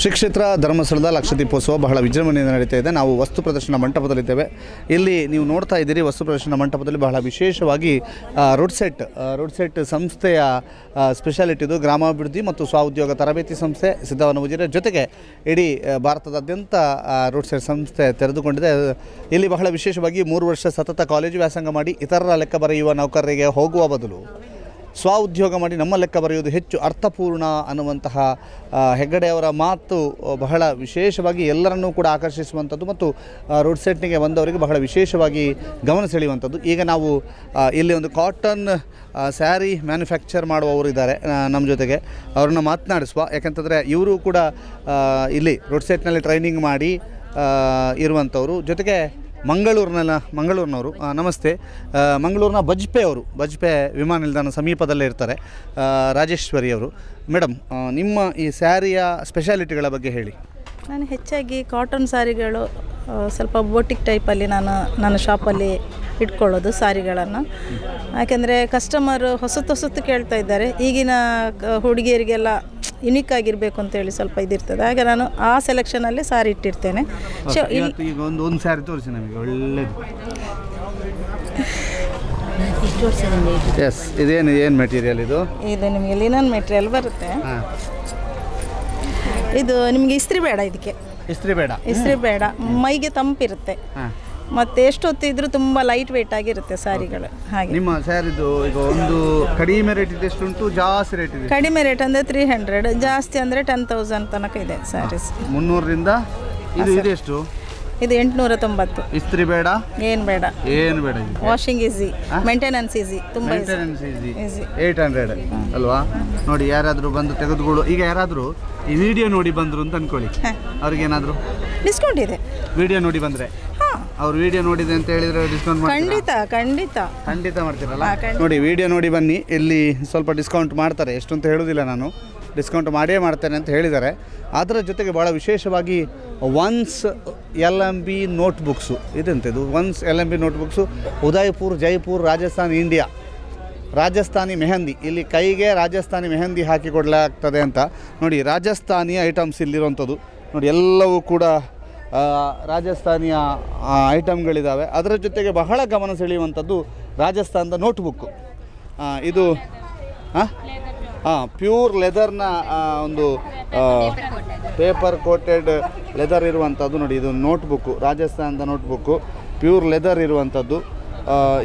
ಶ್ರೀ ಕ್ಷೇತ್ರ ಧರ್ಮಸ್ಥಳದ ಲಕ್ಷದೀಪೋತ್ಸವ ಬಹಳ ವಿಜೃಂಭಣೆಯಿಂದ ನಡೀತಾ ಇದೆ. ನಾವು ವಸ್ತು ಪ್ರದರ್ಶನ ಮಂಟಪದಲ್ಲಿದ್ದೇವೆ. ಇಲ್ಲಿ ನೀವು ನೋಡ್ತಾ ಇದ್ದೀರಿ, ವಸ್ತು ಪ್ರದರ್ಶನ ಮಂಟಪದಲ್ಲಿ ಬಹಳ ವಿಶೇಷವಾಗಿ ರೋಡ್ ಸೆಟ್ ಸಂಸ್ಥೆಯ ಸ್ಪೆಷಾಲಿಟಿದು ಗ್ರಾಮಾಭಿವೃದ್ಧಿ ಮತ್ತು ಸ್ವಉದ್ಯೋಗ ತರಬೇತಿ ಸಂಸ್ಥೆ ಸಿದ್ಧವನ ಉಜಿರೆ ಜೊತೆಗೆ ಇಡೀ ಭಾರತದಾದ್ಯಂತ ರೋಡ್ ಸೆಟ್ ಸಂಸ್ಥೆ ತೆರೆದುಕೊಂಡಿದೆ. ಇಲ್ಲಿ ಬಹಳ ವಿಶೇಷವಾಗಿ 3 ವರ್ಷ ಸತತ ಕಾಲೇಜು ವ್ಯಾಸಂಗ ಮಾಡಿ ಇತರರ ಲೆಕ್ಕ ಬರೆಯುವ ನೌಕರರಿಗೆ ಹೋಗುವ ಬದಲು ಸ್ವಉದ್ಯೋಗ ಮಾಡಿ ನಮ್ಮ ಲೆಕ್ಕ ಬರೆಯುವುದು ಹೆಚ್ಚು ಅರ್ಥಪೂರ್ಣ ಅನ್ನುವಂತಹ ಹೆಗ್ಗಡೆಯವರ ಮಾತು ಬಹಳ ವಿಶೇಷವಾಗಿ ಎಲ್ಲರನ್ನೂ ಕೂಡ ಆಕರ್ಷಿಸುವಂಥದ್ದು ಮತ್ತು ರೋಡ್ ಸೆಟ್ನಿಗೆ ಬಂದವರಿಗೆ ಬಹಳ ವಿಶೇಷವಾಗಿ ಗಮನ ಸೆಳೆಯುವಂಥದ್ದು. ಈಗ ನಾವು ಇಲ್ಲಿ ಒಂದು ಕಾಟನ್ ಸ್ಯಾರಿ ಮ್ಯಾನುಫ್ಯಾಕ್ಚರ್ ಮಾಡುವವರು ಇದ್ದಾರೆ ನಮ್ಮ ಜೊತೆಗೆ, ಅವ್ರನ್ನ ಮಾತನಾಡಿಸುವ. ಯಾಕಂತಂದರೆ ಇವರು ಕೂಡ ಇಲ್ಲಿ ರೋಡ್ ಸೆಟ್ನಲ್ಲಿ ಟ್ರೈನಿಂಗ್ ಮಾಡಿ ಇರುವಂಥವ್ರು. ಜೊತೆಗೆ ಮಂಗಳೂರಿನವರು. ನಮಸ್ತೆ. ಮಂಗಳೂರಿನ ಬಜ್ಪೆ ವಿಮಾನ ನಿಲ್ದಾಣ ಸಮೀಪದಲ್ಲೇ ಇರ್ತಾರೆ ರಾಜೇಶ್ವರಿ ಅವರು. ಮೇಡಮ್, ನಿಮ್ಮ ಈ ಸ್ಯಾರಿಯ ಸ್ಪೆಷಾಲಿಟಿಗಳ ಬಗ್ಗೆ ಹೇಳಿ. ನಾನು ಹೆಚ್ಚಾಗಿ ಕಾಟನ್ ಸ್ಯಾರಿಗಳು, ಸ್ವಲ್ಪ ಬೋಟಿಕ್ ಟೈಪಲ್ಲಿ ನನ್ನ ಶಾಪಲ್ಲಿ ಇಟ್ಕೊಳ್ಳೋದು ಸ್ಯಾರಿಗಳನ್ನು. ಯಾಕೆಂದರೆ ಕಸ್ಟಮರ್ ಹೊಸತು ಕೇಳ್ತಾ ಇದ್ದಾರೆ. ಈಗಿನ ಹುಡುಗಿಯರಿಗೆಲ್ಲ ಯುನಿಕ್ ಆಗಿರಬೇಕು ಅಂತೇಳಿ ಸ್ವಲ್ಪ ಇದಿರ್ತದೆ. ಹಾಗೆ ನಾನು ಆ ಸೆಲೆಕ್ಷನಲ್ಲಿ ಸ್ಯಾರಿ ಇಟ್ಟಿರ್ತೇನೆ. ಈಗ ಒಂದು ಸ್ಯಾರಿ ತೋರಿಸಿ ನಮಗೆ, ಒಳ್ಳೆಯದು. ಎಸ್, ಏನು ಮೆಟೀರಿಯಲ್ ಇದು ನಿಮಗೆ ಲಿನನ್ ಮೆಟೀರಿಯಲ್ ಬರುತ್ತೆ. ಇದು ನಿಮಗೆ ಇಸ್ತ್ರಿ ಬೇಡ, ಮೈಗೆ ತಂಪಿರುತ್ತೆ. ಮತ್ತು ಎಷ್ಟೊತ್ತಿದ್ರೂ ತುಂಬ ಲೈಟ್ ವೆಯ್ಟ್ ಆಗಿರುತ್ತೆ ಸ್ಯಾರಿಗಳು. ಹಾಗೆ ನಿಮ್ಮ ಸ್ಯಾರಿದು ಈಗ ಒಂದು ಕಡಿಮೆ ರೇಟ್ ಇದೆ, ಎಷ್ಟುಂಟು? ಜಾಸ್ತಿ ರೇಟ್ ಇದೆ. ಕಡಿಮೆ ರೇಟ್ ಅಂದರೆ 300, ಜಾಸ್ತಿ ಅಂದರೆ 10,000 ತನಕ ಇದೆ ಸ್ಯಾರೀಸ್. 300ರಿಂದ ಇದು ಎಷ್ಟು? ಇದು 890. ಇಸ್ತ್ರಿ ಬೇಡ, ಏನು ಬೇಡ. ವಾಷಿಂಗ್ ಈಸಿ, ಮೇಂಟೆನೆನ್ಸ್ ಈಸಿ, ತುಂಬ ಈಸಿ. 800 ಅಲ್ವಾ? ನೋಡಿ, ಯಾರಾದರೂ ಬಂದು ತೆಗೆದುಕೊಳ್ಳು. ಈಗ ಯಾರಾದರೂ ಈ ವಿಡಿಯೋ ನೋಡಿ ಬಂದರು ಅಂತ ಅನ್ಕೊಳ್ಳಿ, ಅವ್ರಿಗೇನಾದರೂ ಡಿಸ್ಕೌಂಟ್ ಇದೆ. ವಿಡಿಯೋ ನೋಡಿ ಬಂದರೆ, ಅವ್ರು ವಿಡಿಯೋ ನೋಡಿದೆ ಅಂತ ಹೇಳಿದರೆ ಡಿಸ್ಕೌಂಟ್ ಖಂಡಿತ ಮಾಡ್ತೀರಲ್ಲ? ನೋಡಿ, ವಿಡಿಯೋ ನೋಡಿ ಬನ್ನಿ, ಇಲ್ಲಿ ಸ್ವಲ್ಪ ಡಿಸ್ಕೌಂಟ್ ಮಾಡ್ತಾರೆ. ಎಷ್ಟು ಅಂತ ಹೇಳೋದಿಲ್ಲ ನಾನು, ಡಿಸ್ಕೌಂಟ್ ಮಾಡೇ ಮಾಡ್ತೇನೆ ಅಂತ ಹೇಳಿದ್ದಾರೆ. ಅದರ ಜೊತೆಗೆ ಭಾಳ ವಿಶೇಷವಾಗಿ ಒನ್ಸ್ LMB ನೋಟ್ಬುಕ್ಸು ಇದೆಂಥದ್ದು, ones LMB notebooks Udaipur, Jaipur, Rajasthan, India. Rajasthani mehndi, ಇಲ್ಲಿ ಕೈಗೆ ರಾಜಸ್ಥಾನಿ ಮೆಹಂದಿ ಹಾಕಿ ಕೊಡಲಾಗ್ತದೆ ಅಂತ. ನೋಡಿ, ರಾಜಸ್ಥಾನಿಯ ಐಟಮ್ಸ್ ಇಲ್ಲಿರುವಂಥದ್ದು ನೋಡಿ, ಎಲ್ಲವೂ ಕೂಡ ರಾಜಸ್ಥಾನಿಯ ಐಟಮ್ಗಳಿದ್ದಾವೆ. ಅದರ ಜೊತೆಗೆ ಬಹಳ ಗಮನ ಸೆಳೆಯುವಂಥದ್ದು ರಾಜಸ್ಥಾನದ ನೋಟ್ಬುಕ್ಕು. ಇದು ಪ್ಯೂರ್ ಲೆದರ್ನ ಒಂದು ಪೇಪರ್ ಕೋಟೆಡ್ ಲೆದರ್ ಇರುವಂಥದ್ದು. ನೋಡಿ, ಇದು ನೋಟ್ಬುಕ್ಕು, ರಾಜಸ್ಥಾನದ ನೋಟ್ಬುಕ್ಕು, ಪ್ಯೂರ್ ಲೆದರ್ ಇರುವಂಥದ್ದು.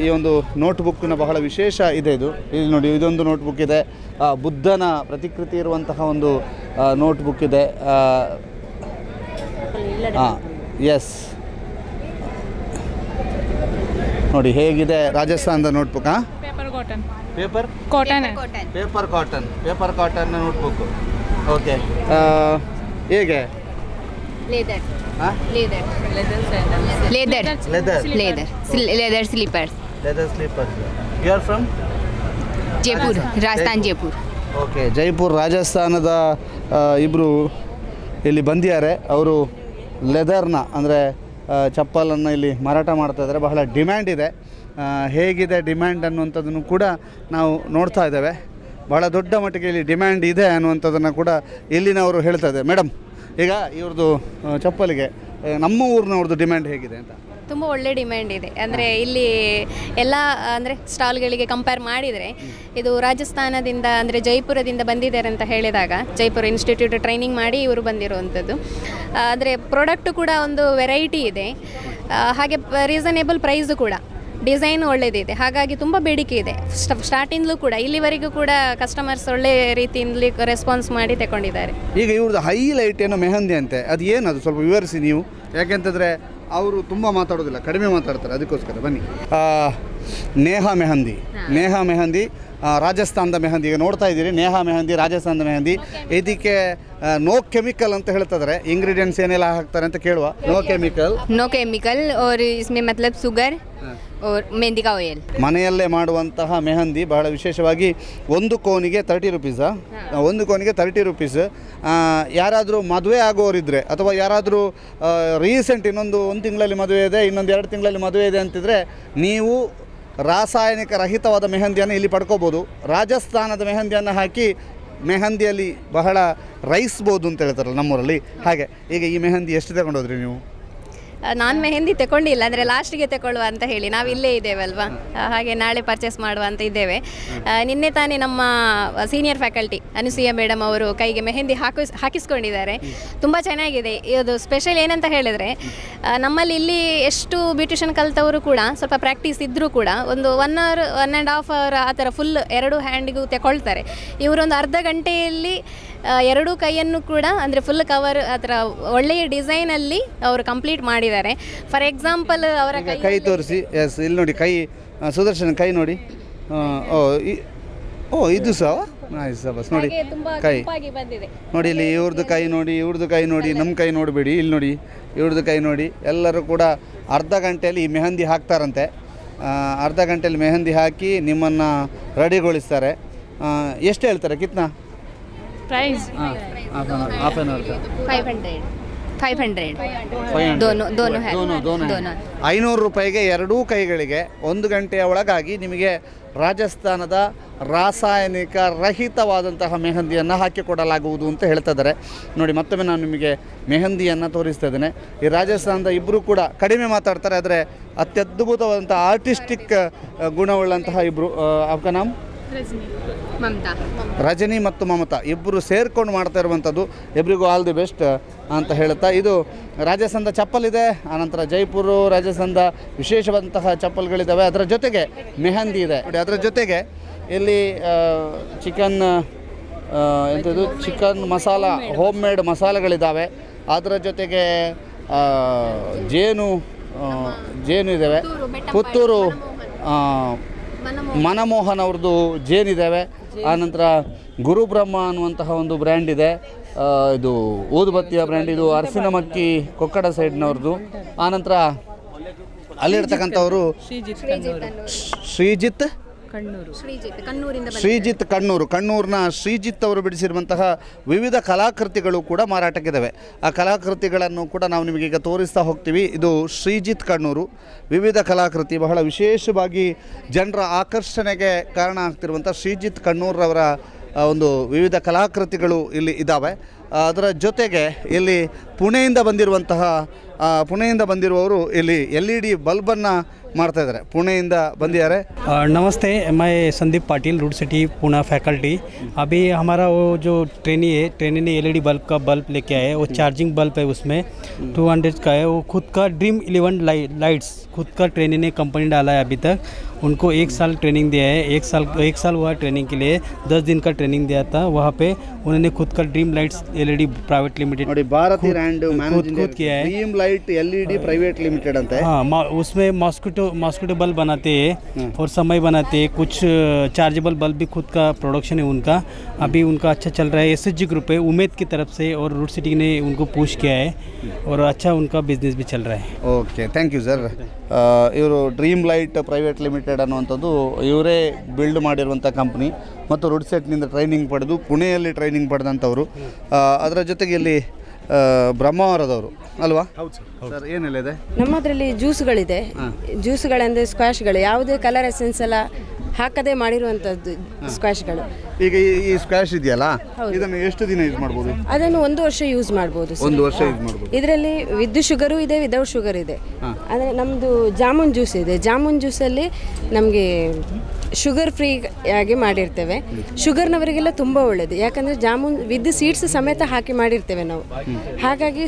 ಈ ಒಂದು ನೋಟ್ಬುಕ್ಕಿನ ಬಹಳ ವಿಶೇಷ ಇದೆ. ಇಲ್ಲಿ ನೋಡಿ, ಇದೊಂದು ನೋಟ್ಬುಕ್ ಇದೆ, ಬುದ್ಧನ ಪ್ರತಿಕೃತಿ ಇರುವಂತಹ ಒಂದು ನೋಟ್ಬುಕ್ ಇದೆ. ಎಸ್, ನೋಡಿ ಹೇಗಿದೆ ರಾಜಸ್ಥಾನದ notebook. Paper cotton notebook. Okay, ಹೇಗೆ? Leather slippers. You are from Jaipur, Rajasthan, Jaipur. Okay, Jaipur, ರಾಜಸ್ಥಾನದ ಇಬ್ಬರು ಇಲ್ಲಿ ಬಂದಿದ್ದಾರೆ. ಅವರು ಲೆದರ್ನ ಅಂದರೆ ಚಪ್ಪಲನ್ನು ಇಲ್ಲಿ ಮಾರಾಟ ಮಾಡ್ತಾಯಿದ್ದಾರೆ. ಬಹಳ ಡಿಮ್ಯಾಂಡ್ ಇದೆ. ಹೇಗಿದೆ ಡಿಮ್ಯಾಂಡ್ ಅನ್ನುವಂಥದ್ದನ್ನು ಕೂಡ ನಾವು ನೋಡ್ತಾ ಇದ್ದೇವೆ. ಬಹಳ ದೊಡ್ಡ ಮಟ್ಟಿಗೆ ಇಲ್ಲಿ ಡಿಮ್ಯಾಂಡ್ ಇದೆ ಅನ್ನುವಂಥದ್ದನ್ನು ಕೂಡ ಇಲ್ಲಿನವರು ಹೇಳ್ತಾ ಇದ್ದಾರೆ. ಮೇಡಮ್, ಈಗ ಇವ್ರದ್ದು ಚಪ್ಪಲಿಗೆ ನಮ್ಮ ಊರಿನವ್ರದ್ದು ಡಿಮ್ಯಾಂಡ್ ಹೇಗಿದೆ ಅಂತ? ತುಂಬ ಒಳ್ಳೆ ಡಿಮ್ಯಾಂಡ್ ಇದೆ. ಅಂದರೆ ಇಲ್ಲಿ ಎಲ್ಲ ಅಂದರೆ ಸ್ಟಾಲ್ಗಳಿಗೆ ಕಂಪೇರ್ ಮಾಡಿದರೆ ಇದು ರಾಜಸ್ಥಾನದಿಂದ ಅಂದರೆ ಜೈಪುರದಿಂದ ಬಂದಿದ್ದಾರೆ ಅಂತ ಹೇಳಿದಾಗ, ಜೈಪುರ ಇನ್ಸ್ಟಿಟ್ಯೂಟ್ ಟ್ರೈನಿಂಗ್ ಮಾಡಿ ಇವರು ಬಂದಿರುವಂಥದ್ದು. ಅಂದರೆ ಪ್ರಾಡಕ್ಟು ಕೂಡ ಒಂದು ವೆರೈಟಿ ಇದೆ, ಹಾಗೆ ರೀಸನೇಬಲ್ ಪ್ರೈಸು ಕೂಡ, ಡಿಸೈನ್ ಒಳ್ಳೆಯದಿದೆ. ಹಾಗಾಗಿ ತುಂಬ ಬೇಡಿಕೆ ಇದೆ. ಸ್ಟಾರ್ಟಿಂಗ್ಲೂ ಕೂಡ ಇಲ್ಲಿವರೆಗೂ ಕೂಡ ಕಸ್ಟಮರ್ಸ್ ಒಳ್ಳೆ ರೀತಿಯಲ್ಲಿ ರೆಸ್ಪಾನ್ಸ್ ಮಾಡಿ ತಗೊಂಡಿದ್ದಾರೆ. ಈಗ ಇವ್ರದ್ದು ಹೈಲೈಟ್ ಏನೋ ಮೆಹಂದಿ ಅಂತೆ, ಅದು ಏನದು ಸ್ವಲ್ಪ ವಿವರಿಸಿ ನೀವು. ಯಾಕೆಂತಂದರೆ ಅವರು ತುಂಬ ಮಾತಾಡೋದಿಲ್ಲ, ಕಡಿಮೆ ಮಾತಾಡ್ತಾರೆ, ಅದಕ್ಕೋಸ್ಕರ ಬನ್ನಿ. ನೇಹಾ ಮೆಹಂದಿ ರಾಜಸ್ಥಾನದ ಮೆಹಂದಿ. ಈಗ ನೋಡ್ತಾ ಇದ್ದೀರಿ, ನೇಹಾ ಮೆಹಂದಿ ರಾಜಸ್ಥಾನದ ಮೆಹಂದಿ. ಇದಕ್ಕೆ ನೋ ಕೆಮಿಕಲ್ ಅಂತ ಹೇಳ್ತಿದ್ದಾರೆ. ಇಂಗ್ರೀಡಿಯೆಂಟ್ಸ್ ಏನೆಲ್ಲ ಹಾಕ್ತಾರೆ ಅಂತ ಕೇಳುವ. ನೋ ಕೆಮಿಕಲ್ और इसमें मतलब शुगर और मेहंदी का ऑयल. ಮನೆಯಲ್ಲೇ ಮಾಡುವಂತಹ ಮೆಹಂದಿ. ಬಹಳ ವಿಶೇಷವಾಗಿ ಒಂದು ಕೋನಿಗೆ 30 ರೂಪೀಸಾ? ಒಂದು ಕೋನಿಗೆ 30 ರೂಪೀಸ್. ಯಾರಾದರೂ ಮದುವೆ ಆಗೋರಿದ್ದರೆ ಅಥವಾ ಯಾರಾದರೂ ರೀಸೆಂಟ್ ಒಂದು ತಿಂಗಳಲ್ಲಿ ಮದುವೆ ಇದೆ, ಇನ್ನೊಂದು 2 ತಿಂಗಳಲ್ಲಿ ಮದುವೆ ಇದೆ ಅಂತಿದ್ರೆ ನೀವು ರಾಸಾಯನಿಕ ರಹಿತವಾದ ಮೆಹಂದಿಯನ್ನು ಇಲ್ಲಿ ಪಡ್ಕೋಬೋದು. ರಾಜಸ್ಥಾನದ ಮೆಹಂದಿಯನ್ನು ಹಾಕಿ ಮೆಹಂದಿಯಲ್ಲಿ ಬಹಳ ರೈಸ್ಬೋದು ಅಂತ ಹೇಳ್ತಾರಲ್ಲ ನಮ್ಮೂರಲ್ಲಿ, ಹಾಗೆ ಈಗ ಈ ಮೆಹಂದಿ ಎಷ್ಟು ತಗೊಂಡೋದ್ರಿ ನೀವು? ನಾನು ಮೆಹಂದಿ ತಗೊಂಡಿಲ್ಲ, ಅಂದರೆ ಲಾಸ್ಟಿಗೆ ತಗೊಳ್ಳುವ ಅಂತ ಹೇಳಿ ನಾವು ಇಲ್ಲೇ ಇದ್ದೇವಲ್ವಾ, ಹಾಗೆ ನಾಳೆ ಪರ್ಚೇಸ್ ಮಾಡುವ ಅಂತ ಇದ್ದೇವೆ. ನಿನ್ನೆ ತಾನೇ ನಮ್ಮ ಸೀನಿಯರ್ ಫ್ಯಾಕಲ್ಟಿ ಅನುಸೂಯ ಮೇಡಮ್ ಅವರು ಕೈಗೆ ಮೆಹಂದಿ ಹಾಕಿಸ್ಕೊಂಡಿದ್ದಾರೆ. ತುಂಬ ಚೆನ್ನಾಗಿದೆ. ಇದು ಸ್ಪೆಷಲ್ ಏನಂತ ಹೇಳಿದರೆ, ನಮ್ಮಲ್ಲಿ ಇಲ್ಲಿ ಎಷ್ಟು ಬ್ಯೂಟಿಷನ್ ಕಲಿತವರು ಕೂಡ ಸ್ವಲ್ಪ ಪ್ರಾಕ್ಟೀಸ್ ಇದ್ದರೂ ಕೂಡ ಒಂದು 1 hour 1.5 hour ಆ ಥರ ಫುಲ್ 2 ಹ್ಯಾಂಡಿಗೂ ತಗೊಳ್ತಾರೆ. ಇವರೊಂದು ಅರ್ಧ ಗಂಟೆಯಲ್ಲಿ 2 ಕೈಯನ್ನು ಕೂಡ ಅಂದರೆ ಫುಲ್ ಕವರ್ ಆ ಥರ ಒಳ್ಳೆಯ ಡಿಸೈನಲ್ಲಿ ಅವರು ಕಂಪ್ಲೀಟ್ ಮಾಡಿದ್ದಾರೆ. ಫಾರ್ ಎಕ್ಸಾಂಪಲ್ ಅವರ ಕೈ ತೋರಿಸಿ. ಎಸ್, ಇಲ್ಲಿ ನೋಡಿ ಕೈ, ಸುದರ್ಶನ್ ಕೈ ನೋಡಿ. ಇದು ಸಹ ಬಸ್ ನೋಡಿ ಕೈ ಬಂದಿದೆ ನೋಡಿ, ಇಲ್ಲಿ ಇವ್ರದ್ದು ಕೈ ನೋಡಿ, ಇವ್ರದ್ದು ಕೈ ನೋಡಿ, ನಮ್ಮ ಕೈ ನೋಡಬೇಡಿ, ಇಲ್ಲಿ ನೋಡಿ ಇವ್ರದ್ದು ಕೈ ನೋಡಿ. ಎಲ್ಲರೂ ಕೂಡ ಅರ್ಧ ಗಂಟೆಯಲ್ಲಿ ಈ ಮೆಹಂದಿ ಹಾಕ್ತಾರಂತೆ. ಅರ್ಧ ಗಂಟೆಯಲ್ಲಿ ಮೆಹಂದಿ ಹಾಕಿ ನಿಮ್ಮನ್ನು ರೆಡಿಗೊಳಿಸ್ತಾರೆ. ಎಷ್ಟು ಹೇಳ್ತಾರೆ ಕಿತ್ನಾ ಪ್ರೈಸ್? ಹಾಫ್ ಆನ್ ಅವರ್ 500 500 ರೂಪಾಯಿಗೆ 2 ಕೈಗಳಿಗೆ 1 ಗಂಟೆಯ ಒಳಗಾಗಿ ನಿಮಗೆ ರಾಜಸ್ಥಾನದ ರಾಸಾಯನಿಕ ರಹಿತವಾದಂತಹ ಮೆಹಂದಿಯನ್ನು ಹಾಕಿಕೊಡಲಾಗುವುದು ಅಂತ ಹೇಳ್ತಾ ಇದ್ದಾರೆ. ನೋಡಿ, ಮತ್ತೊಮ್ಮೆ ನಾನು ನಿಮಗೆ ಮೆಹಂದಿಯನ್ನು ತೋರಿಸ್ತಾ ಇದ್ದೇನೆ. ಈ ರಾಜಸ್ಥಾನದ ಇಬ್ಬರು ಕೂಡ ಕಡಿಮೆ ಮಾತಾಡ್ತಾರೆ, ಆದರೆ ಅತ್ಯದ್ಭುತವಾದಂಥ ಆರ್ಟಿಸ್ಟಿಕ್ ಗುಣವುಳ್ಳಂತಹ ಇಬ್ಬರು. ಅವಕ ನಾಮ್ ರಜನಿ ಮತ್ತು ಮಮತಾ ಇಬ್ಬರು ಸೇರ್ಕೊಂಡು ಮಾಡ್ತಾ ಇರುವಂಥದ್ದು. ಇಬ್ಬರಿಗೂ ಆಲ್ ದಿ ಬೆಸ್ಟ್ ಅಂತ ಹೇಳುತ್ತಾ, ಇದು ರಾಜಸ್ಥಾನದ ಚಪ್ಪಲಿದೆ, ಆನಂತರ ಜೈಪುರ ರಾಜಸ್ಥಾನದ ವಿಶೇಷವಾದಂತಹ ಚಪ್ಪಲ್ಗಳಿದ್ದಾವೆ. ಅದರ ಜೊತೆಗೆ ಮೆಹಂದಿ ಇದೆ ನೋಡಿ. ಅದರ ಜೊತೆಗೆ ಇಲ್ಲಿ ಚಿಕನ್ ಎಂಥದ್ದು ಚಿಕನ್ ಮಸಾಲ, ಹೋಮ್ ಮೇಡ್ ಮಸಾಲೆಗಳಿದ್ದಾವೆ. ಅದರ ಜೊತೆಗೆ ಜೇನು ಇದ್ದಾವೆ. ಪುತ್ತೂರು ಮನಮೋಹನ್ ಅವ್ರದ್ದು ಜೇನಿದ್ದಾವೆ. ಆನಂತರ ಗುರುಬ್ರಹ್ಮ ಅನ್ನುವಂತಹ ಒಂದು ಬ್ರ್ಯಾಂಡ್ ಇದೆ, ಇದು ಊದುಬತ್ತಿಯ ಬ್ರ್ಯಾಂಡ್, ಇದು ಅರಸಿನಮಕ್ಕಿ ಕೊಕ್ಕಡ ಸೈಡ್ನವ್ರದ್ದು. ಆನಂತರ ಅಲ್ಲಿರ್ತಕ್ಕಂಥವರು ಶ್ರೀಜಿತ್ ಕಣ್ಣೂರಿನ ಶ್ರೀಜಿತ್ ಅವರು ಬಿಡಿಸಿರುವಂತಹ ವಿವಿಧ ಕಲಾಕೃತಿಗಳು ಕೂಡ ಮಾರಾಟಕ್ಕಿದ್ದಾವೆ. ಆ ಕಲಾಕೃತಿಗಳನ್ನು ಕೂಡ ನಾವು ನಿಮಗೆ ಈಗ ತೋರಿಸ್ತಾ ಹೋಗ್ತೀವಿ. ಇದು ಶ್ರೀಜಿತ್ ಕಣ್ಣೂರು ವಿವಿಧ ಕಲಾಕೃತಿ, ಬಹಳ ವಿಶೇಷವಾಗಿ ಜನರ ಆಕರ್ಷಣೆಗೆ ಕಾರಣ ಆಗ್ತಿರುವಂಥ ಶ್ರೀಜಿತ್ ಕಣ್ಣೂರವರ ಒಂದು ವಿವಿಧ ಕಲಾಕೃತಿಗಳು ಇಲ್ಲಿ ಇದ್ದಾವೆ. ಅದರ ಜೊತೆಗೆ ಇಲ್ಲಿ ಪುಣೆಯಿಂದ ಬಂದಿರುವವರು ಇಲ್ಲಿ LED ಬಲ್ಬನ್ನು ಮಾಡ್ತಾ ಇದ್ದಾರೆ. ಪುಣೆಯಿಂದ ಬಂದಿದ್ದಾರೆ. नमस्ते, मैं Sandeep Patil, root city Pune faculty. अभी हमारा वो जो ट्रेनी ने LED बल्ब का बल्ब लेके आए, वो चार्जिंग बल्ब है, उसमें 200 का है. वो खुद का ड्रीम 11 लाइट्स खुद का ट्रेनी ने कंपनी डाला है. अभी तक उनको 1 साल ट्रेनिंग दिया है. 1 साल हुआ ट्रेनिंग के लिए, 10 दिन का ट्रेनिंग दिया था. वहाँ पे उन्होंने खुद का dream lights LED private limited ನೋಡಿ, ಭಾರತಿ ರ್ಯಾಂಡ್ खुद किया है. Dream light LED private limited ಅಂತ. हाँ, उसमें मॉस्किटो बल्ब बनाते हैं और समय बनाते हैं. कुछ चार्जेबल बल्ब भी खुद का प्रोडक्शन है उनका. अभी उनका अच्छा चल रहा है. SSG ग्रुप है उमेद की तरफ से, और रूट सिटी ने उनको पुश किया है, और अच्छा उनका बिजनेस भी चल रहा है. Okay, thank you sir. ಇವರು ಡ್ರೀಮ್ ಲೈಟ್ ಪ್ರೈವೇಟ್ ಲಿಮಿಟೆಡ್ ಅನ್ನುವಂಥದ್ದು ಇವರೇ ಬಿಲ್ಡ್ ಮಾಡಿರುವಂಥ ಕಂಪ್ನಿ, ಮತ್ತು ರೂಟ್ ಸೆಟ್ನಿಂದ ಟ್ರೈನಿಂಗ್ ಪಡೆದು ಪುಣೆಯಲ್ಲಿ ಟ್ರೈನಿಂಗ್ ಪಡೆದಂಥವರು. ಅದರ ಜೊತೆಗೆ ಇಲ್ಲಿ ಬ್ರಹ್ಮಾವರದವರು ಅಲ್ವಾ? ಹೌದು ಸರ್. ಏನೆಲ್ಲ ಇದೆ ನಮ್ಮದ್ರಲ್ಲಿ? ಜ್ಯೂಸ್ಗಳಿದೆ. ಜ್ಯೂಸ್ಗಳಂದರೆ ಸ್ಕ್ವಾಶ್ಗಳು, ಯಾವುದೇ ಕಲರ್ ಎಸೆನ್ಸ್ ಎಲ್ಲ ಹಾಕದೆ ಮಾಡಿರುವಂಥದ್ದು ಸ್ಕ್ವಾಶ್ಗಳು. ಈಗ ಈ ಸ್ಕ್ವಾಶ್ ಇದೆಯಲ್ಲ, ಇದನ್ನು ಎಷ್ಟು ದಿನ ಯೂಸ್ ಮಾಡ್ಬೋದು? ಅದನ್ನು 1 ವರ್ಷ ಯೂಸ್ ಮಾಡ್ಬೋದು. 1 ವರ್ಷ ಯೂಸ್ ಮಾಡ್ಬೋದು. ಇದರಲ್ಲಿ ವಿದ್ ಶುಗರು ಇದೆ, ವಿದೌಟ್ ಶುಗರ್ ಇದೆ. ಅಂದರೆ ನಮ್ಮದು ಜಾಮೂನ್ ಜ್ಯೂಸ್ ಇದೆ. ಜಾಮೂನ್ ಜ್ಯೂಸಲ್ಲಿ ನಮಗೆ ಶುಗರ್ ಫ್ರೀ ಆಗಿ ಮಾಡಿರ್ತೇವೆ. ಶುಗರ್ನವರಿಗೆಲ್ಲ ತುಂಬ ಒಳ್ಳೆಯದು, ಯಾಕಂದರೆ ಜಾಮೂನ್ ವಿದ್ ಸೀಡ್ಸ್ ಸಮೇತ ಹಾಕಿ ಮಾಡಿರ್ತೇವೆ ನಾವು. ಹಾಗಾಗಿ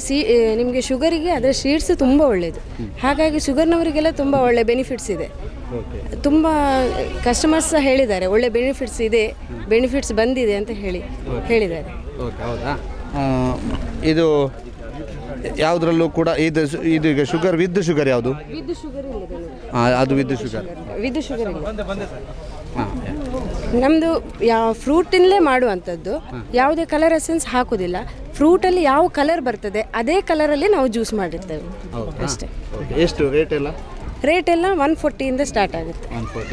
ನಿಮಗೆ ಶುಗರಿಗೆ ಅದರ ಸೀಡ್ಸ್ ತುಂಬ ಒಳ್ಳೆಯದು. ಹಾಗಾಗಿ ಶುಗರ್ನವರಿಗೆಲ್ಲ ತುಂಬ ಒಳ್ಳೆ ಬೆನಿಫಿಟ್ಸ್ ಇದೆ. ತುಂಬ ಕಸ್ಟಮರ್ಸ್ ಹೇಳಿದ್ದಾರೆ, ಒಳ್ಳೆ ಬೆನಿಫಿಟ್ಸ್ ಬಂದಿದೆ ಅಂತ ಹೇಳಿದ್ದಾರೆ. ಹೌದಾ? ಇದು ಯಾವುದರಲ್ಲೂ ಕೂಡ ಇದು ಈಗ ಶುಗರ್ ವಿದ್ ಶುಗರ್ ಯಾವುದು? ವಿದ್ ಶುಗರ್ ಅದು ವಿದ್ ಶುಗರ್ ನಮ್ಮದು ಫ್ರೂಟಿನಲ್ಲೇ ಮಾಡುವಂಥದ್ದು. ಯಾವುದೇ ಕಲರ್ ಎಸೆನ್ಸ್ ಹಾಕೋದಿಲ್ಲ. ಫ್ರೂಟಲ್ಲಿ ಯಾವ ಕಲರ್ ಬರ್ತದೆ ಅದೇ ಕಲರಲ್ಲಿ ನಾವು ಜ್ಯೂಸ್ ಮಾಡಿರ್ತೇವೆ ಅಷ್ಟೇ. ಎಷ್ಟು ರೇಟ್ ಎಲ್ಲ? ರೇಟ್ ಎಲ್ಲ 140 ಸ್ಟಾರ್ಟ್ ಆಗುತ್ತೆ.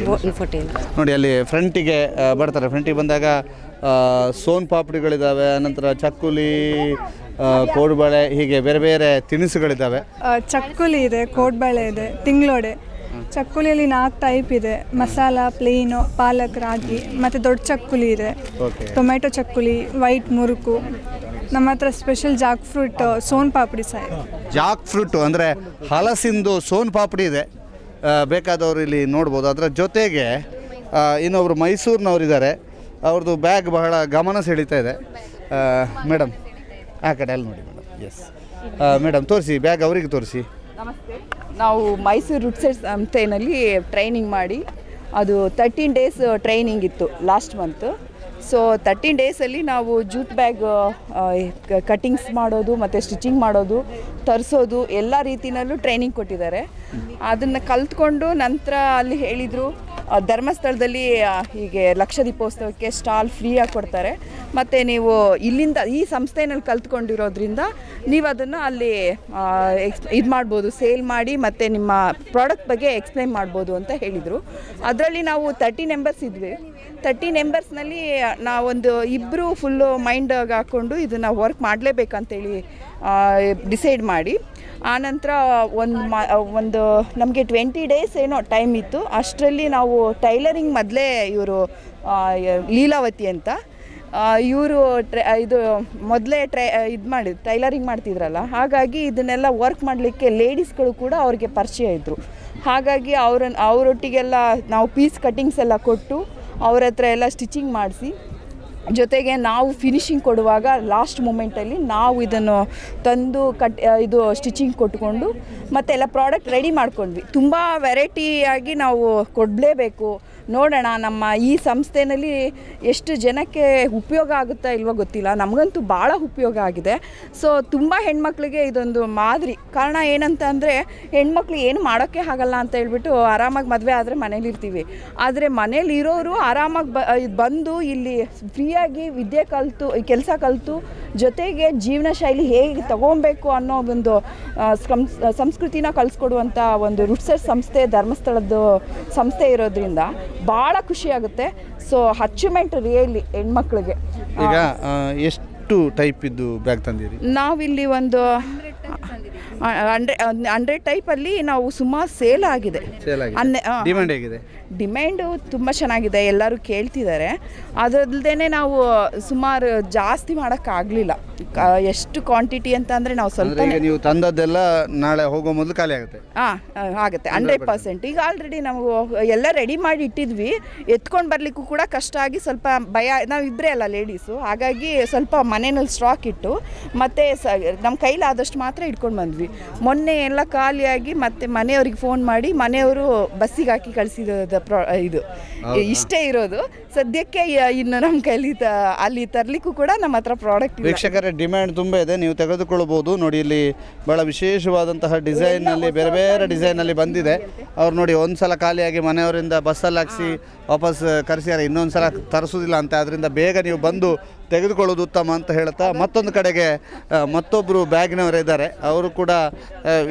140 ನೋಡಿ, ಅಲ್ಲಿ ಫ್ರಂಟಿಗೆ ಬರ್ತಾರೆ. ಫ್ರಂಟಿಗೆ ಬಂದಾಗ ಸೋನ್ ಪಾಪಡಿಗಳಿದ್ದಾವೆ, ಅನಂತರ ಚಕ್ಕುಲಿ, ಕೋಡುಬಳೆ, ಹೀಗೆ ಬೇರೆ ಬೇರೆ ತಿನಿಸುಗಳಿದ್ದಾವೆ. ಚಕ್ಕುಲಿ ಇದೆ, ಕೋಡ್ಬಳೆ ಇದೆ, ತಿಂಗಳೊಡೆ, ಚಕ್ಕುಲಿಯಲ್ಲಿ 4 ಟೈಪ್ ಇದೆ. ಮಸಾಲ, ಪ್ಲೇನು, ಪಾಲಕ್, ರಾಗಿ, ಮತ್ತು ದೊಡ್ಡ ಚಕ್ಕುಲಿ ಇದೆ. ಟೊಮೆಟೊ ಚಕ್ಕುಲಿ, ವೈಟ್ ಮುರುಕು. ನಮ್ಮ ಹತ್ರ ಸ್ಪೆಷಲ್ ಜಾಕ್ ಫ್ರೂಟ್ ಸೋನ್ ಪಾಪಡಿ ಸಹ ಇದೆ. ಜಾಕ್ ಫ್ರೂಟು ಅಂದರೆ ಹಲಸಿಂದು ಸೋನ್ ಪಾಪಡಿ ಇದೆ, ಬೇಕಾದವರು ಇಲ್ಲಿ ನೋಡ್ಬೋದು. ಅದರ ಜೊತೆಗೆ ಇನ್ನೊಬ್ಬರು ಮೈಸೂರಿನವರಿದ್ದಾರೆ, ಅವ್ರದ್ದು ಬ್ಯಾಗ್ ಬಹಳ ಗಮನ ಸೆಳೀತಾ ಇದೆ. ಮೇಡಮ್ ಆ ಕಡೆ ಅಲ್ಲಿ ನೋಡಿ ಮೇಡಮ್. ಎಸ್ ಮೇಡಮ್ ತೋರಿಸಿ, ಬ್ಯಾಗ್ ಅವರಿಗೆ ತೋರಿಸಿ. ನಮಸ್ತೆ. ನಾವು ಮೈಸೂರು ರೂಟ್ಸೆಟ್ ಸಂಸ್ಥೆಯಲ್ಲಿ ಟ್ರೈನಿಂಗ್ ಮಾಡಿ, ಅದು 13 ಡೇಸ್ ಟ್ರೈನಿಂಗ್ ಇತ್ತು ಲಾಸ್ಟ್ ಮಂತ್. ಸೊ 13 ಡೇಸಲ್ಲಿ ನಾವು ಜೂಟ್ ಬ್ಯಾಗ್ ಕಟ್ಟಿಂಗ್ಸ್ ಮಾಡೋದು ಮತ್ತು ಸ್ಟಿಚಿಂಗ್ ಮಾಡೋದು, ತರಿಸೋದು ಎಲ್ಲ ರೀತಿಯಲ್ಲೂ ಟ್ರೈನಿಂಗ್ ಕೊಟ್ಟಿದ್ದಾರೆ. ಅದನ್ನು ಕಲ್ತ್ಕೊಂಡು ನಂತರ ಅಲ್ಲಿ ಹೇಳಿದರು ಧರ್ಮಸ್ಥಳದಲ್ಲಿ ಹೀಗೆ ಲಕ್ಷ ದೀಪೋತ್ಸವಕ್ಕೆ ಸ್ಟಾಲ್ ಫ್ರೀಯಾಗಿ ಕೊಡ್ತಾರೆ, ಮತ್ತು ನೀವು ಇಲ್ಲಿಂದ ಈ ಸಂಸ್ಥೆಯಲ್ಲಿ ಕಲ್ತ್ಕೊಂಡಿರೋದ್ರಿಂದ ನೀವು ಅದನ್ನು ಅಲ್ಲಿ ಇದು ಮಾಡ್ಬೋದು, ಸೇಲ್ ಮಾಡಿ ಮತ್ತು ನಿಮ್ಮ ಪ್ರಾಡಕ್ಟ್ ಬಗ್ಗೆ ಎಕ್ಸ್ಪ್ಲೈನ್ ಮಾಡ್ಬೋದು ಅಂತ ಹೇಳಿದರು. ಅದರಲ್ಲಿ ನಾವು 30 ಮೆಂಬರ್ಸ್ ಇದ್ವಿ. 30 ಮೆಂಬರ್ಸ್ನಲ್ಲಿ ನಾವೊಂದು ಇಬ್ಬರು ಫುಲ್ಲು ಮೈಂಡಾಗಿ ಹಾಕ್ಕೊಂಡು ಇದನ್ನು ವರ್ಕ್ ಮಾಡಲೇಬೇಕಂತೇಳಿ ಡಿಸೈಡ್ ಮಾಡಿ, ಆನಂತರ ಒಂದು ನಮಗೆ 20 ಡೇಸ್ ಏನೋ ಟೈಮ್ ಇತ್ತು. ಅಷ್ಟರಲ್ಲಿ ನಾವು ಟೈಲರಿಂಗ್ ಮೊದಲೇ ಇವರು ಲೀಲಾವತಿ ಅಂತ ಇವರು ಇದು ಮೊದಲೇ ಇದು ಟೈಲರಿಂಗ್ ಮಾಡ್ತಿದ್ರಲ್ಲ, ಹಾಗಾಗಿ ಇದನ್ನೆಲ್ಲ ವರ್ಕ್ ಮಾಡಲಿಕ್ಕೆ ಲೇಡೀಸ್ಗಳು ಕೂಡ ಅವ್ರಿಗೆ ಪರಿಚಯ ಇದ್ದರು. ಹಾಗಾಗಿ ಅವರೊಟ್ಟಿಗೆಲ್ಲ ನಾವು ಪೀಸ್ ಕಟ್ಟಿಂಗ್ಸ್ ಎಲ್ಲ ಕೊಟ್ಟು ಅವ್ರ ಹತ್ರ ಎಲ್ಲ ಸ್ಟಿಚಿಂಗ್ ಮಾಡಿಸಿ, ಜೊತೆಗೆ ನಾವು ಫಿನಿಶಿಂಗ್ ಕೊಡುವಾಗ ಲಾಸ್ಟ್ ಮೂಮೆಂಟಲ್ಲಿ ನಾವು ಇದನ್ನು ತಂದು ಇದು ಸ್ಟಿಚಿಂಗ್ ಕೊಟ್ಕೊಂಡು ಮತ್ತೆಲ್ಲ ಪ್ರಾಡಕ್ಟ್ ರೆಡಿ ಮಾಡ್ಕೊಂಡ್ವಿ. ತುಂಬ ವೆರೈಟಿಯಾಗಿ ನಾವು ಕೊಡಲೇಬೇಕು. ನೋಡೋಣ ನಮ್ಮ ಈ ಸಂಸ್ಥೆಯಲ್ಲಿ ಎಷ್ಟು ಜನಕ್ಕೆ ಉಪಯೋಗ ಆಗುತ್ತಾ ಇಲ್ವೋ ಗೊತ್ತಿಲ್ಲ, ನಮಗಂತೂ ಭಾಳ ಉಪಯೋಗ ಆಗಿದೆ. ಸೊ ತುಂಬ ಹೆಣ್ಮಕ್ಳಿಗೆ ಇದೊಂದು ಮಾದರಿ. ಕಾರಣ ಏನಂತ ಅಂದರೆ ಹೆಣ್ಮಕ್ಳು ಏನು ಮಾಡೋಕ್ಕೆ ಆಗಲ್ಲ ಅಂತ ಹೇಳ್ಬಿಟ್ಟು ಆರಾಮಾಗಿ ಮದುವೆ ಆದರೆ ಮನೇಲಿರ್ತೀವಿ. ಆದರೆ ಮನೇಲಿರೋರು ಆರಾಮಾಗಿ ಬಂದು ಇಲ್ಲಿ ಫ್ರೀಯಾಗಿ ವಿದ್ಯೆ ಕಲಿತು, ಕೆಲಸ ಕಲಿತು, ಜೊತೆಗೆ ಜೀವನ ಶೈಲಿ ಹೇಗೆ ತಗೊಬೇಕು ಅನ್ನೋ ಒಂದು ಸಂಸ್ಕೃತಿನ ಕಲಿಸ್ಕೊಡುವಂಥ ಒಂದು ರೂಟ್ಸೆಟ್ ಸಂಸ್ಥೆ ಧರ್ಮಸ್ಥಳದ ಸಂಸ್ಥೆ ಇರೋದ್ರಿಂದ ಭಾಳ ಖುಷಿಯಾಗುತ್ತೆ. ಸೊ ಅಚೀವ್ಮೆಂಟ್ ರಿಯಲಿ ಹೆಣ್ಮಕ್ಳಿಗೆ. ಈಗ ಎಷ್ಟು ಟೈಪ್ ಇದ್ದು ಬ್ಯಾಗ್ ತಂದಿರಿ? ನಾವಿಲ್ಲಿ ಒಂದು 100 ಟೈಪಲ್ಲಿ ನಾವು ಸುಮಾರು ಸೇಲ್ ಆಗಿದೆ. ಡಿಮ್ಯಾಂಡ್ ಹೇಗಿದೆ? ಡಿಮ್ಯಾಂಡು ತುಂಬ ಚೆನ್ನಾಗಿದೆ, ಎಲ್ಲರೂ ಕೇಳ್ತಿದ್ದಾರೆ. ಅದಲ್ಲದೆ ನಾವು ಸುಮಾರು ಜಾಸ್ತಿ ಮಾಡೋಕ್ಕಾಗಲಿಲ್ಲ. ಎಷ್ಟು ಕ್ವಾಂಟಿಟಿ ಅಂತ ಅಂದರೆ ನಾವು ಸ್ವಲ್ಪ ನೀವು ತಂದದ್ದೆಲ್ಲ ನಾಳೆ ಹೋಗೋ ಮೊದಲು ಖಾಲಿ ಆಗುತ್ತೆ. ಆಗುತ್ತೆ 100%. ಈಗ ಆಲ್ರೆಡಿ ನಾವು ಎಲ್ಲ ರೆಡಿ ಮಾಡಿ ಇಟ್ಟಿದ್ವಿ, ಎತ್ಕೊಂಡು ಬರಲಿಕ್ಕೂ ಕೂಡ ಕಷ್ಟ ಆಗಿ ಸ್ವಲ್ಪ ಭಯ. ನಾವು ಇಬ್ಬರೇ ಅಲ್ಲ ಲೇಡೀಸು, ಹಾಗಾಗಿ ಸ್ವಲ್ಪ ಮನೆಯಲ್ಲಿ ಸ್ಟಾಕ್ ಇಟ್ಟು ಮತ್ತೆ ನಮ್ಮ ಕೈಲಾದಷ್ಟು ಮಾತ್ರ ಇಟ್ಕೊಂಡು ಬಂದ್ವಿ. ಮೊನ್ನೆ ಎಲ್ಲ ಖಾಲಿಯಾಗಿ ಮತ್ತೆ ಮನೆಯವ್ರಿಗೆ ಫೋನ್ ಮಾಡಿ ಮನೆಯವರು ಬಸ್ಸಿಗೆ ಹಾಕಿ ಕಳಿಸಿದ ಇದು ಇಷ್ಟೇ ಇರೋದು ಸದ್ಯಕ್ಕೆ. ಇನ್ನು ನಮ್ಮ ಕೈಲಿ ಅಲ್ಲಿ ತರಲಿಕ್ಕೂ ಕೂಡ ನಮ್ಮ ಹತ್ರ ಪ್ರಾಡಕ್ಟ್. ವೀಕ್ಷಕರೇ, ಡಿಮ್ಯಾಂಡ್ ತುಂಬ ಇದೆ, ನೀವು ತೆಗೆದುಕೊಳ್ಳಬಹುದು. ನೋಡಿ ಇಲ್ಲಿ ಭಾಳ ವಿಶೇಷವಾದಂತಹ ಡಿಸೈನ್ನಲ್ಲಿ ಬೇರೆ ಬೇರೆ ಡಿಸೈನಲ್ಲಿ ಬಂದಿದೆ. ಅವ್ರು ನೋಡಿ ಒಂದು ಸಲ ಖಾಲಿಯಾಗಿ ಮನೆಯವರಿಂದ ಬಸ್ಸಲ್ಲಿ ಹಾಕಿಸಿ ವಾಪಸ್ ಕರೆಸಿದ್ದಾರೆ, ಇನ್ನೊಂದು ಸಲ ತರಿಸೋದಿಲ್ಲ ಅಂತ. ಅದರಿಂದ ಬೇಗ ನೀವು ಬಂದು ತೆಗೆದುಕೊಳ್ಳೋದು ಉತ್ತಮ ಅಂತ ಹೇಳ್ತಾ, ಮತ್ತೊಂದು ಕಡೆಗೆ ಮತ್ತೊಬ್ಬರು ಬ್ಯಾಗ್ನವರು ಇದ್ದಾರೆ. ಅವರು ಕೂಡ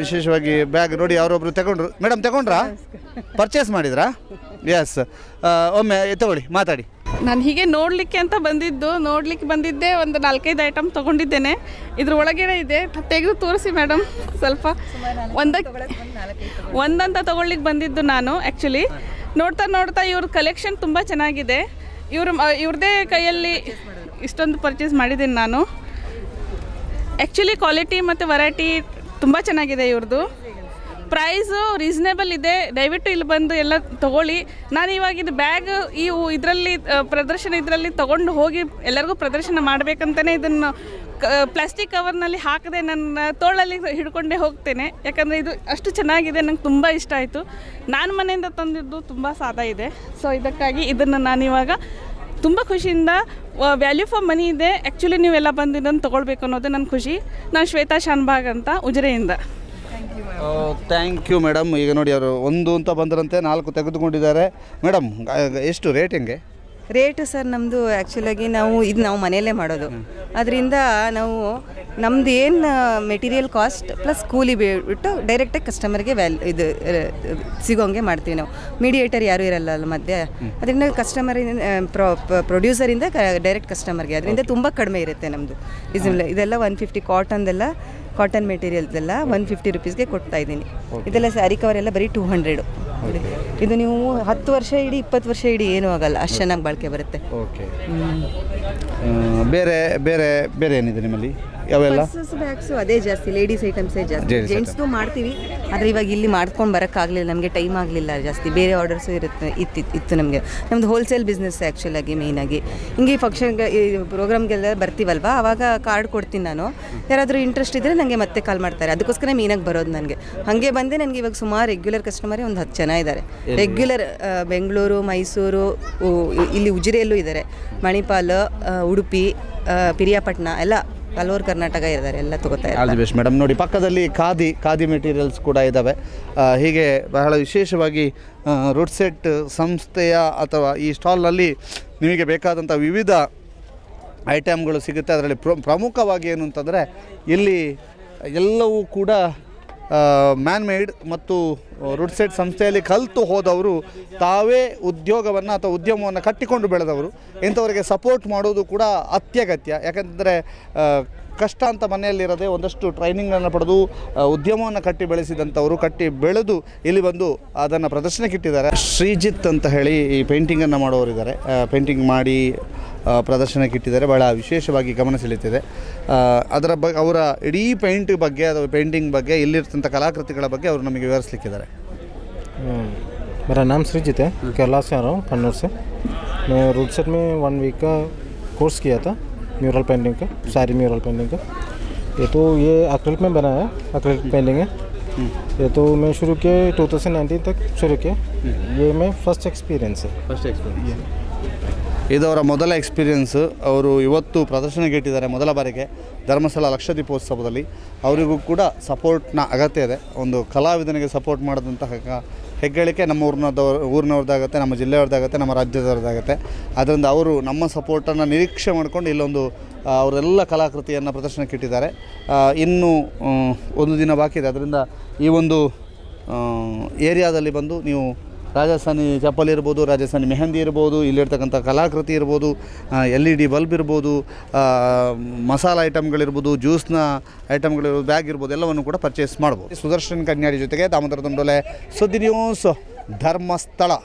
ವಿಶೇಷವಾಗಿ ಬ್ಯಾಗ್ ನೋಡಿ ಅವರೊಬ್ಬರು ತಗೊಂಡ್ರು. ಮೇಡಮ್ ತಗೊಂಡ್ರಾ? ಪರ್ಚೇಸ್ ಮಾಡಿದ್ರಾ? ಎಸ್, ಒಮ್ಮೆ ತಗೊಳ್ಳಿ, ಮಾತಾಡಿ. ನಾನು ಹೀಗೆ ನೋಡಲಿಕ್ಕೆ ಅಂತ ಬಂದಿದ್ದೆ. ಒಂದು 4-5 ಐಟಮ್ ತೊಗೊಂಡಿದ್ದೇನೆ. ಇದ್ರ ಒಳಗಡೆ ಇದೆ, ತೆಗೆದು ತೋರಿಸಿ ಮೇಡಮ್ ಸ್ವಲ್ಪ. ಒಂದಂತ ತೊಗೊಳ್ಲಿಕ್ಕೆ ಬಂದಿದ್ದು ನಾನು. ಆ್ಯಕ್ಚುಲಿ ನೋಡ್ತಾ ಇವ್ರ ಕಲೆಕ್ಷನ್ ತುಂಬ ಚೆನ್ನಾಗಿದೆ. ಇವ್ರದ್ದೇ ಕೈಯಲ್ಲಿ ಇಷ್ಟೊಂದು ಪರ್ಚೇಸ್ ಮಾಡಿದ್ದೀನಿ ನಾನು. ಆ್ಯಕ್ಚುಲಿ ಕ್ವಾಲಿಟಿ ಮತ್ತು ವೆರೈಟಿ ತುಂಬ ಚೆನ್ನಾಗಿದೆ ಇವ್ರದ್ದು. ಪ್ರೈಸು ರೀಸನೇಬಲ್ ಇದೆ. ದಯವಿಟ್ಟು ಇಲ್ಲಿ ಬಂದು ಎಲ್ಲ ತೊಗೊಳ್ಳಿ. ನಾನು ಇವಾಗ ಇದು ಬ್ಯಾಗ್ ಇದರಲ್ಲಿ ಪ್ರದರ್ಶನ ಇದರಲ್ಲಿ ತೊಗೊಂಡು ಹೋಗಿ ಎಲ್ಲರಿಗೂ ಪ್ರದರ್ಶನ ಮಾಡಬೇಕಂತಲೇ ಇದನ್ನು ಪ್ಲಾಸ್ಟಿಕ್ ಕವರ್ನಲ್ಲಿ ಹಾಕದೆ ನನ್ನ ತೋಳಲ್ಲಿ ಹಿಡ್ಕೊಂಡೇ ಹೋಗ್ತೇನೆ. ಯಾಕಂದರೆ ಇದು ಅಷ್ಟು ಚೆನ್ನಾಗಿದೆ, ನಂಗೆ ತುಂಬ ಇಷ್ಟ ಆಯಿತು. ನಾನು ಮನೆಯಿಂದ ತಂದಿದ್ದು ತುಂಬ ಸಾದಾ ಇದೆ. ಸೊ ಇದಕ್ಕಾಗಿ ಇದನ್ನು ನಾನಿವಾಗ ತುಂಬ ಖುಷಿಯಿಂದ, ವ್ಯಾಲ್ಯೂ ಫಾರ್ ಮನಿ ಇದೆ. ಆ್ಯಕ್ಚುಲಿ ನೀವೆಲ್ಲ ಬಂದು ಇದನ್ನು ತೊಗೊಳ್ಬೇಕು ಅನ್ನೋದು ನನ್ನ ಖುಷಿ. ನಾನು ಶ್ವೇತಾ ಶಾನ್ಭಾಗ್ ಅಂತ ಉಜಿರೆಯಿಂದ. Thank you madam. ಈಗ ನೋಡಿ ಅವರು 1 ಅಂತ ಬಂದರಂತೆ 4 ತೆಗೆದುಕೊಂಡಿದ್ದಾರೆ. ಮೇಡಮ್ ಎಷ್ಟು ರೇಟ್ ಹೆಂಗೆ? ರೇಟು ಸರ್ ನಮ್ಮದು ಆ್ಯಕ್ಚುಲಾಗಿ ನಾವು ಮನೆಯಲ್ಲೇ ಮಾಡೋದು. ಅದರಿಂದ ನಾವು ನಮ್ಮದು ಏನು ಮೆಟೀರಿಯಲ್ ಕಾಸ್ಟ್ ಪ್ಲಸ್ ಕೂಲಿ ಬಿಟ್ಟು ಡೈರೆಕ್ಟಾಗಿ ಕಸ್ಟಮರ್ಗೆ ಇದು ಸಿಗೋಂಗೆ ಮಾಡ್ತೀವಿ ನಾವು. ಮೀಡಿಯೇಟರ್ ಯಾರೂ ಇರಲ್ಲ ಮಧ್ಯೆ. ಅದರಿಂದ ಪ್ರೊಡ್ಯೂಸರಿಂದ ಡೈರೆಕ್ಟ್ ಕಸ್ಟಮರ್ಗೆ, ಅದರಿಂದ ತುಂಬ ಕಡಿಮೆ ಇರುತ್ತೆ ನಮ್ಮದು. ಇದೆಲ್ಲ 150 ಕಾಟನ್ ಮೆಟೀರಿಯಲ್ದೆಲ್ಲ 150 ರುಪೀಸ್ಗೆ ಕೊಡ್ತಾಯಿದ್ದೀನಿ. ಇದೆಲ್ಲ ಸ್ಯಾರಿ ಕವರ್ ಎಲ್ಲ ಬರೀ 200. ಇದು ನೀವು 10 ವರ್ಷ ಇಡೀ 20 ವರ್ಷ ಇಡೀ ಏನೂ ಆಗಲ್ಲ, ಅಷ್ಟು ಚೆನ್ನಾಗಿ ಬಾಳಿಕೆ ಬರುತ್ತೆ. ಓಕೆ. ಬೇರೆ ಬೇರೆ ಬೇರೆ ಏನಿದೆ ನಿಮ್ಮಲ್ಲಿ? ಯಾವೆಲ್ಲ? ಬ್ಯಾಗ್ಸು ಅದೇ ಜಾಸ್ತಿ, ಲೇಡೀಸ್ ಐಟಮ್ಸೇ ಜಾಸ್ತಿ. ಜೆಂಟ್ಸ್ದು ಮಾಡ್ತೀವಿ, ಆದರೆ ಇವಾಗ ಇಲ್ಲಿ ಮಾಡ್ಕೊಂಡು ಬರೋಕ್ಕಾಗಲಿಲ್ಲ, ನಮಗೆ ಟೈಮ್ ಆಗಲಿಲ್ಲ ಜಾಸ್ತಿ. ಬೇರೆ ಆರ್ಡರ್ಸು ಇತ್ತು ನಮಗೆ. ನಮ್ಮದು ಹೋಲ್ಸೇಲ್ ಬಿಸ್ನೆಸ್ ಆ್ಯಕ್ಚುಲಾಗಿ ಮೇಯ್ನಾಗಿ. ಹಿಂಗೆ ಫಂಕ್ಷನ್ಗೆ ಪ್ರೋಗ್ರಾಮ್ಗೆಲ್ಲ ಬರ್ತೀವಲ್ವ, ಆವಾಗ ಕಾರ್ಡ್ ಕೊಡ್ತೀನಿ ನಾನು. ಯಾರಾದರೂ ಇಂಟ್ರೆಸ್ಟ್ ಇದ್ದರೆ ನನಗೆ ಮತ್ತೆ ಕಾಲ್ ಮಾಡ್ತಾರೆ, ಅದಕ್ಕೋಸ್ಕರ ಮೇಯ್ನಾಗಿ ಬರೋದು ನನಗೆ. ಹಾಗೆ ಬಂದೆ. ನನಗೆ ಇವಾಗ ಸುಮಾರು ರೆಗ್ಯುಲರ್ ಕಸ್ಟಮರೇ ಒಂದು 10 ಜನ ಇದ್ದಾರೆ. ರೆಗ್ಯುಲರ್ ಬೆಂಗಳೂರು, ಮೈಸೂರು, ಇಲ್ಲಿ ಉಜಿರೆಯಲ್ಲೂ ಇದ್ದಾರೆ, ಮಣಿಪಾಲ್, ಉಡುಪಿ, ಪಿರಿಯಾಪಟ್ಟಣ ಎಲ್ಲ ಆಲ್ ಓವರ್ ಕರ್ನಾಟಕ ಇದ್ದಾರೆ, ಎಲ್ಲ ತಗೋತಾ ಇದ್ದಾರೆ. All the best madam. ನೋಡಿ ಪಕ್ಕದಲ್ಲಿ ಖಾದಿ ಮೆಟೀರಿಯಲ್ಸ್ ಕೂಡ ಇದ್ದಾವೆ. ಹೀಗೆ ಬಹಳ ವಿಶೇಷವಾಗಿ ರೂಟ್ ಸೆಟ್ ಸಂಸ್ಥೆಯ ಅಥವಾ ಈ ಸ್ಟಾಲ್ನಲ್ಲಿ ನಿಮಗೆ ಬೇಕಾದಂಥ ವಿವಿಧ ಐಟಮ್ಗಳು ಸಿಗುತ್ತೆ. ಅದರಲ್ಲಿ ಪ್ರಮುಖವಾಗಿ ಏನು ಅಂತಂದರೆ ಇಲ್ಲಿ ಎಲ್ಲವೂ ಕೂಡ ಮ್ಯಾನ್ ಮೇಡ್ ಮತ್ತು ರೂಟ್ ಸೆಟ್ ಸಂಸ್ಥೆಯಲ್ಲಿ ಕಲಿತು ಹೋದವರು ತಾವೇ ಉದ್ಯೋಗವನ್ನು ಅಥವಾ ಉದ್ಯಮವನ್ನು ಕಟ್ಟಿಕೊಂಡು ಬೆಳೆದವರು. ಇಂಥವರಿಗೆ ಸಪೋರ್ಟ್ ಮಾಡೋದು ಕೂಡ ಅತ್ಯಗತ್ಯ. ಯಾಕಂದರೆ ಕಷ್ಟ ಅಂತ ಮನೆಯಲ್ಲಿರದೆ ಒಂದಷ್ಟು ಟ್ರೈನಿಂಗನ್ನು ಪಡೆದು ಉದ್ಯಮವನ್ನು ಕಟ್ಟಿ ಬೆಳೆಸಿದಂಥವರು, ಕಟ್ಟಿ ಬೆಳೆದು ಇಲ್ಲಿ ಬಂದು ಅದನ್ನು ಪ್ರದರ್ಶನಕ್ಕೆ ಇಟ್ಟಿದ್ದಾರೆ. ಶ್ರೀಜಿತ್ ಅಂತ ಹೇಳಿ ಈ ಪೇಂಟಿಂಗನ್ನು ಮಾಡೋರಿದ್ದಾರೆ. ಪೇಂಟಿಂಗ್ ಮಾಡಿ ಪ್ರದರ್ಶನಕ್ಕೆ ಇಟ್ಟಿದ್ದಾರೆ. ಭಾಳ ವಿಶೇಷವಾಗಿ ಗಮನ ಸೆಳೀತಿದೆ. ಅದರ ಅವರ ಇಡೀ ಪೇಂಟ್ ಬಗ್ಗೆ ಅಥವಾ ಪೇಂಟಿಂಗ್ ಬಗ್ಗೆ, ಇಲ್ಲಿರ್ತಂಥ ಕಲಾಕೃತಿಗಳ ಬಗ್ಗೆ ಅವರು ನಮಗೆ ವಿವರಿಸಲಿಕ್ಕಿದ್ದಾರೆ. मेरा नाम श्रीजित है, केरला से आ रहा हूँ, कन्नौर से. मैं रूट सेट में 1 वीक का कोर्स किया था म्यूरल पेंटिंग का, सारी म्यूरल पेंटिंग का. ये एक्रिलिक में बना है, एक्रिलिक पेंटिंग है. ये तो मैं शुरू किया 2019 तक शुरू किया. ये मैं फर्स्ट एक्सपीरियंस है. ಇದವರ ಮೊದಲ ಎಕ್ಸ್ಪೀರಿಯೆನ್ಸು. ಅವರು ಇವತ್ತು ಪ್ರದರ್ಶನಕ್ಕೆ ಇಟ್ಟಿದ್ದಾರೆ ಮೊದಲ ಬಾರಿಗೆ ಧರ್ಮಸ್ಥಳ ಲಕ್ಷದೀಪೋತ್ಸವದಲ್ಲಿ. ಅವರಿಗೂ ಕೂಡ ಸಪೋರ್ಟ್ನ ಅಗತ್ಯ ಇದೆ. ಒಂದು ಕಲಾವಿದನಿಗೆ ಸಪೋರ್ಟ್ ಮಾಡಿದಂತಹ ಹೆಗ್ಗಳಿಕೆ ನಮ್ಮ ಊರಿನವ್ರದ್ದಾಗುತ್ತೆ, ನಮ್ಮ ಜಿಲ್ಲೆಯವ್ರದ್ದಾಗುತ್ತೆ, ನಮ್ಮ ರಾಜ್ಯದವ್ರದ್ದಾಗುತ್ತೆ. ಅದರಿಂದ ಅವರು ನಮ್ಮ ಸಪೋರ್ಟನ್ನು ನಿರೀಕ್ಷೆ ಮಾಡಿಕೊಂಡು ಇಲ್ಲೊಂದು ಅವರೆಲ್ಲ ಕಲಾಕೃತಿಯನ್ನು ಪ್ರದರ್ಶನಕ್ಕೆ ಇಟ್ಟಿದ್ದಾರೆ. ಇನ್ನೂ ಒಂದು ದಿನ ಬಾಕಿ ಇದೆ. ಅದರಿಂದ ಈ ಒಂದು ಏರಿಯಾದಲ್ಲಿ ಬಂದು ನೀವು ರಾಜಸ್ಥಾನಿ ಚಪ್ಪಲಿ ಇರ್ಬೋದು, ರಾಜಸ್ಥಾನಿ ಮೆಹಂದಿ ಇರ್ಬೋದು, ಇಲ್ಲಿರ್ತಕ್ಕಂಥ ಕಲಾಕೃತಿ ಇರ್ಬೋದು, LED ಬಲ್ಬ್ ಇರ್ಬೋದು, ಮಸಾಲ ಐಟಮ್ಗಳಿರ್ಬೋದು, ಜ್ಯೂಸ್ನ ಐಟಮ್ಗಳಿರ್ಬೋದು, ಬ್ಯಾಗ್ ಇರ್ಬೋದು, ಎಲ್ಲವನ್ನು ಕೂಡ ಪರ್ಚೇಸ್ ಮಾಡ್ಬೋದು. ಸುದರ್ಶನ್ ಕನ್ಯಾಡಿ ಜೊತೆಗೆ ದಾಮೋದರ ದಂಡೋಲೆ, ಸುದ್ದಿ ನ್ಯೂಸ್, ಧರ್ಮಸ್ಥಳ.